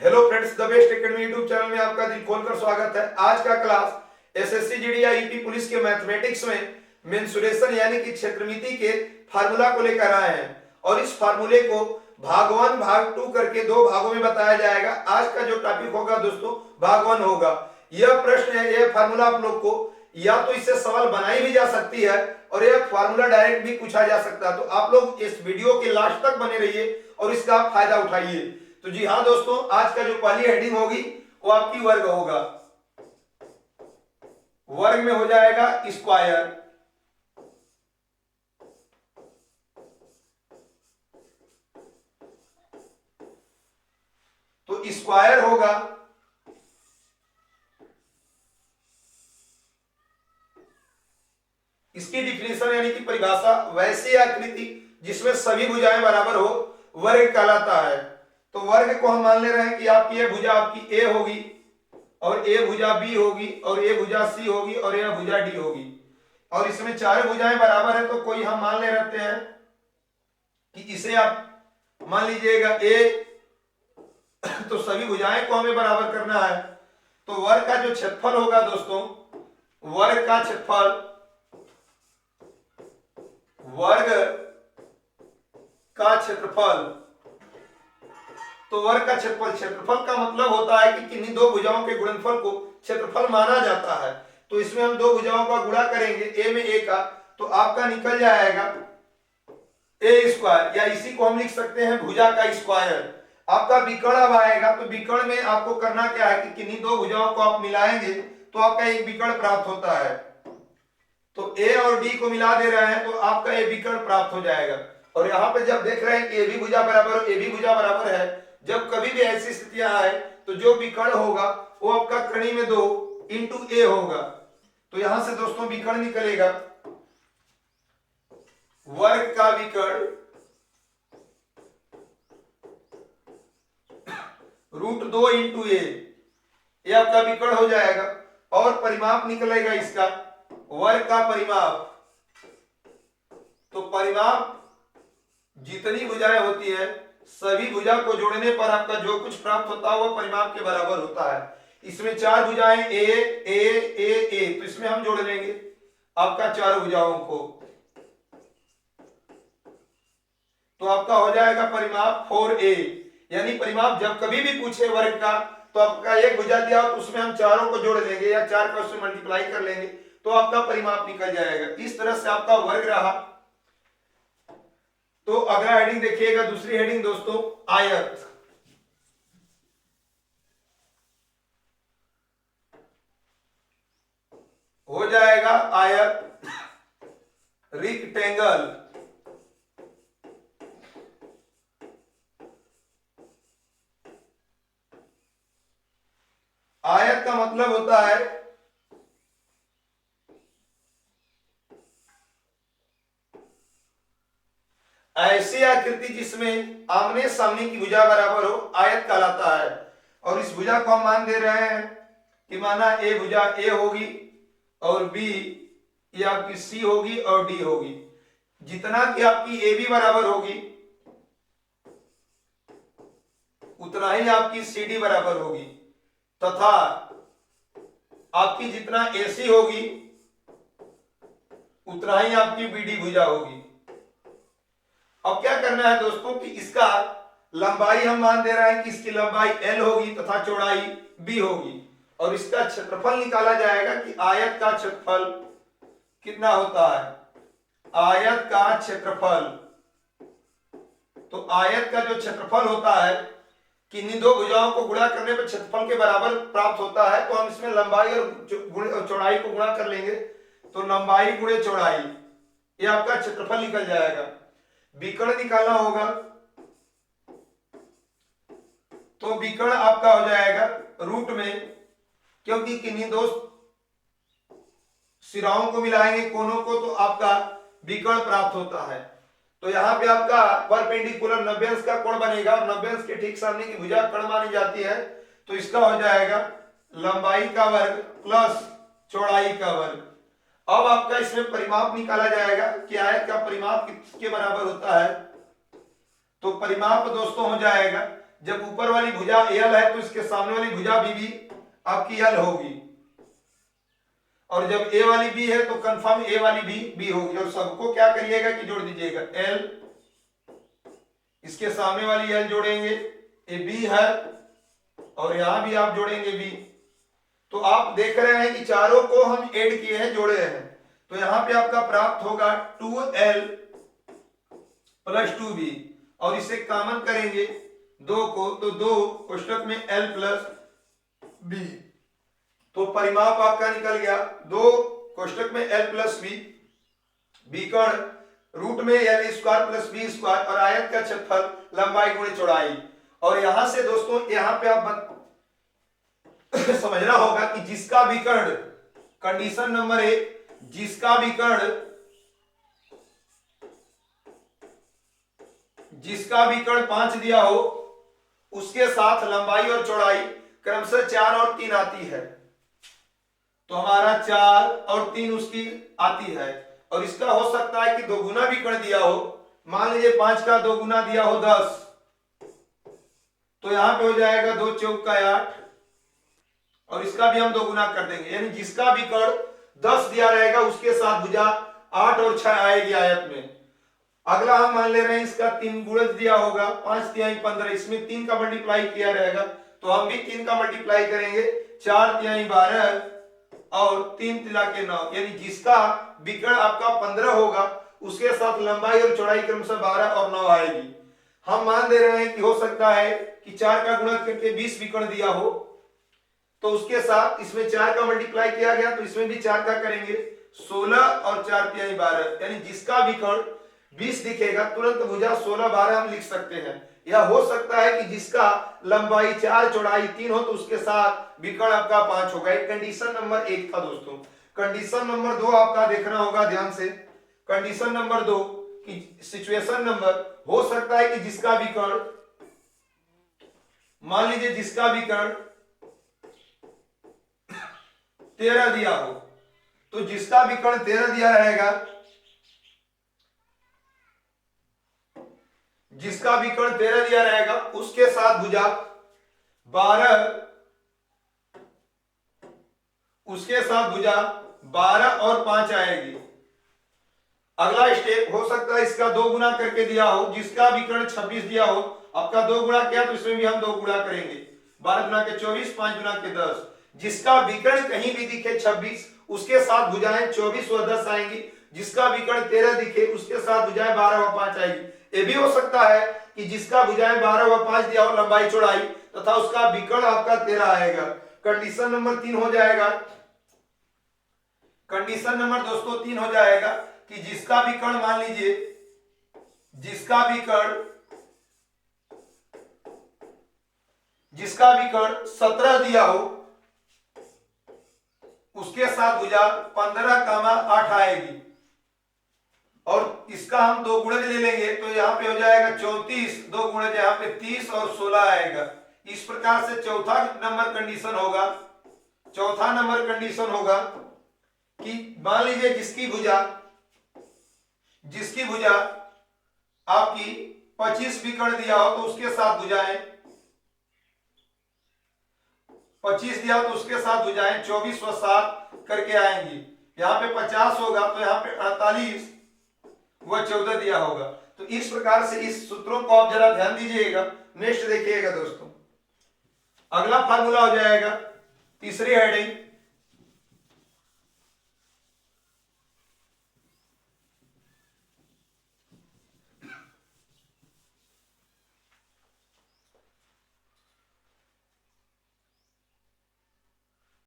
Hello friends, the best academy YouTube channel में आपका दिल खोलकर स्वागत है। आज का क्लास एसएससी जीडी या यूपी पुलिस के मैथमेटिक्स में मेंसुरेशन यानी कि क्षेत्रमिति के फार्मूला को लेकर आए हैं और इस फार्मूले को भाग 1 भाग 2 करके दो भागों में बताया जाएगा। आज का जो टॉपिक होगा दोस्तों भाग 1 होगा। यह प्रश्न है, यह फार्मूला आप लोग को या तो इससे सवाल बनाई भी जा सकती है और यह फार्मूला डायरेक्ट भी पूछा जा सकता है। तो आप लोग इस वीडियो के लास्ट तक बने रहिए और इसका आप फायदा उठाइए। तो जी हाँ दोस्तों, आज का जो पहली हेडिंग होगी वो आपकी वर्ग होगा। वर्ग में हो जाएगा स्क्वायर। तो स्क्वायर होगा इसकी डिफिनेशन यानी कि परिभाषा, वैसी आकृति जिसमें सभी भुजाएं बराबर हो वर्ग कहलाता है। तो वर्ग को हम मान ले रहे हैं कि आपकी ये भुजा आपकी ए होगी और ए भुजा बी होगी और ए भुजा सी होगी और यह भुजा डी होगी और इसमें चार भुजाएं बराबर है। तो कोई हम मान ले रहते हैं कि इसे आप मान लीजिएगा ए, तो सभी भुजाएं को हमें बराबर करना है। तो वर्ग का जो क्षेत्रफल होगा दोस्तों, वर्ग का क्षेत्रफल, वर्ग का क्षेत्रफल, तो वर्ग का क्षेत्रफल, क्षेत्रफल का मतलब होता है कि किन्हीं दो भुजाओं के गुणनफल को क्षेत्रफल माना जाता है। तो इसमें हम दो भुजाओं का गुणा करेंगे, ए में ए का, तो आपका निकल जाएगा ए स्क्वायर, या इसी को हम लिख सकते हैं भुजा का स्क्वायर। आपका विकर्ण अब आएगा, तो विकर्ण में आपको करना क्या है कि किन्हीं दो भुजाओं को आप मिलाएंगे तो आपका एक विकर्ण प्राप्त होता है। तो ए और डी को मिला दे रहे हैं तो आपका ये विकर्ण प्राप्त हो जाएगा। और यहाँ पे जब देख रहे हैं कि ए भी भुजा बराबर ए भी भुजा बराबर है, जब कभी भी ऐसी स्थितियां आए तो जो विकर्ण होगा वो आपका कड़ी में 2 इंटू ए होगा। तो यहां से दोस्तों विकर्ण निकलेगा, वर्ग का विकर्ण √2 इंटू ए, ये आपका विकर्ण हो जाएगा। और परिमाप निकलेगा इसका वर्ग का परिमाप। तो परिमाप जितनी भुजाएं होती है सभी भुजा को जोड़ने पर आपका जो कुछ प्राप्त होता है वह परिमाप के बराबर होता है। इसमें चार भुजाएं ए ए ए ए, तो इसमें हम जोड़ लेंगे आपका चार भुजाओं को, तो आपका हो जाएगा परिमाप 4a। यानी परिमाप जब कभी भी पूछे वर्ग का तो आपका एक भुजा दिया तो उसमें हम चारों को जोड़ लेंगे या चार का उससे मल्टीप्लाई कर लेंगे तो आपका परिमाप निकल जाएगा। इस तरह से आपका वर्ग रहा। तो अगला हेडिंग देखिएगा, दूसरी हेडिंग दोस्तों आयत। हो जाएगा आयत, रेक्टेंगल। आयत का मतलब होता है ऐसी आकृति जिसमें आमने सामने की भुजा बराबर हो, आयत कहलाता है। और इस भुजा को हम मान दे रहे हैं कि माना ए भुजा ए होगी और बी ये आपकी सी होगी और डी होगी। जितना कि आपकी ए बी बराबर होगी उतना ही आपकी सी डी बराबर होगी, तथा आपकी जितना ए सी होगी उतना ही आपकी बी डी भुजा होगी। अब क्या करना है दोस्तों कि इसका लंबाई हम मान दे रहे हैं कि इसकी लंबाई L होगी तथा चौड़ाई B होगी और इसका क्षेत्रफल निकाला जाएगा कि आयत का क्षेत्रफल कितना होता है। आयत का क्षेत्रफल, तो आयत का जो क्षेत्रफल होता है किन्हीं दो भुजाओं को गुणा करने पर क्षेत्रफल के बराबर प्राप्त होता है। तो हम इसमें लंबाई और चौड़ाई को गुणा कर लेंगे, तो लंबाई गुणे चौड़ाई, ये आपका क्षेत्रफल निकल जाएगा। विकर्ण निकालना होगा तो विकर्ण आपका हो जाएगा रूट में, क्योंकि किन्हीं दो सिराओं को मिलाएंगे कोनों को तो आपका विकर्ण प्राप्त होता है। तो यहाँ पे आपका परपेंडिकुलर 90 अंश का कोण बनेगा और 90 अंश के ठीक सामने की भुजा कर्ण मानी जाती है। तो इसका हो जाएगा लंबाई का वर्ग प्लस चौड़ाई का वर्ग। अब आपका इसमें परिमाप निकाला जाएगा कि आयत का परिमाप किसके बराबर होता है। तो परिमाप दोस्तों हो जाएगा जब ऊपर वाली भुजा एल है तो इसके सामने वाली भुजा भी आपकी एल होगी, और जब ए वाली बी है तो कंफर्म ए वाली भी बी होगी। और सबको क्या करिएगा कि जोड़ दीजिएगा, एल इसके सामने वाली एल जोड़ेंगे, ए बी है, और यहां भी आप जोड़ेंगे बी। तो आप देख रहे हैं कि चारों को हम ऐड किए हैं, जोड़े हैं। तो यहां पे आपका प्राप्त होगा 2l प्लस 2b, और इसे कॉमन करेंगे दो को, तो 2 कोष्टक में l प्लस b, तो परिमाप आपका निकल गया 2 कोष्टक में l प्लस b, बीकर्ण रूट में l square plus b square, और आयत का क्षेत्रफल लंबाई गुणे चौड़ाई। और यहां से दोस्तों यहां पे आप समझना होगा कि जिसका विकर्ण, कंडीशन नंबर 1, जिसका विकर्ण 5 दिया हो उसके साथ लंबाई और चौड़ाई क्रमशः 4 और 3 आती है, तो हमारा 4 और 3 उसकी आती है। और इसका हो सकता है कि 2 गुना विकर्ण दिया हो, मान लीजिए 5 का 2 गुना दिया हो 10, तो यहां पे हो जाएगा 2 चौक का 8, और इसका भी हम 2 गुना कर देंगे, यानी जिसका विकर्ण 10 दिया रहेगा उसके साथ भुजा 8 और 6 आएगी आयत में। अगला हम मान ले रहे हैं इसका 3 गुणज दिया होगा, 5 तिहाई 15, इसमें 3 का मल्टीप्लाई किया रहेगा, तो हम भी 3 का मल्टीप्लाई करेंगे, 4 तिहाई 12 और 3 तिला के 9, यानी जिसका विकर्ण आपका 15 होगा उसके साथ लंबाई और चौड़ाई क्रमशः 12 और 9 आएगी। हम मान दे रहे हैं कि हो सकता है कि 4 का गुणा करके 20 विकर्ण दिया हो, तो उसके साथ इसमें 4 का मल्टीप्लाई किया गया, तो इसमें भी 4 का करेंगे, 16 और 4 तिहाई 12, यानी जिसका विकर्ण 20 दिखेगा तुरंत भुजा 16 12 हम लिख सकते हैं। यह हो सकता है कि जिसका लंबाई 4 चौड़ाई 3 हो तो उसके साथ विकर्ण आपका 5 होगा। एक कंडीशन नंबर 1 था दोस्तों। कंडीशन नंबर 2 आपका देखना होगा ध्यान से। कंडीशन नंबर 2 की सिचुएशन नंबर, हो सकता है कि जिसका विकर्ण, मान लीजिए जिसका विकर्ण 13 दिया हो, तो जिसका विकर्ण 13 दिया रहेगा, जिसका विकर्ण 13 दिया रहेगा उसके साथ भुजा 12, उसके साथ भुजा 12 और 5 आएगी। अगला स्टेप हो सकता है इसका 2 गुना करके दिया हो, जिसका विकर्ण 26 दिया हो, आपका 2 गुना किया तो इसमें भी हम 2 गुना करेंगे, 12 गुना के 24, 5 गुना के 10। जिसका विकर्ण कहीं भी दिखे 26, उसके साथ भुजाएं 24 व 10 आएंगी। जिसका विकर्ण 13 दिखे उसके साथ भुजाएं 12 व 5 आएगी। ये भी हो सकता है कि जिसका भुजाएं 12 व 5 दिया हो लंबाई चौड़ाई, तथा उसका विकर्ण आपका 13 आएगा। कंडीशन नंबर 3 हो जाएगा, कंडीशन नंबर दोस्तों 3 हो जाएगा कि जिसका विकर्ण, मान लीजिए जिसका विकर्ण 17 दिया हो उसके साथ भुजा 15, 8 आएगी, और इसका हम 2 गुणज ले लेंगे तो यहाँ पे हो जाएगा 34, 2 गुणज यहाँ पे 30 और 16 आएगा। इस प्रकार से चौथा नंबर कंडीशन होगा कि मान लीजिए जिसकी भुजा आपकी 25 विकर्ण दिया हो तो उसके साथ भुजाएं 25 दिया तो उसके साथ भुजाएं 24 व 7 करके आएंगी। यहाँ पे 50 होगा तो यहाँ पे 48 व 14 दिया होगा। तो इस प्रकार से इस सूत्रों को आप जरा ध्यान दीजिएगा। नेक्स्ट देखिएगा दोस्तों, अगला फार्मूला हो जाएगा तीसरी हेडिंग,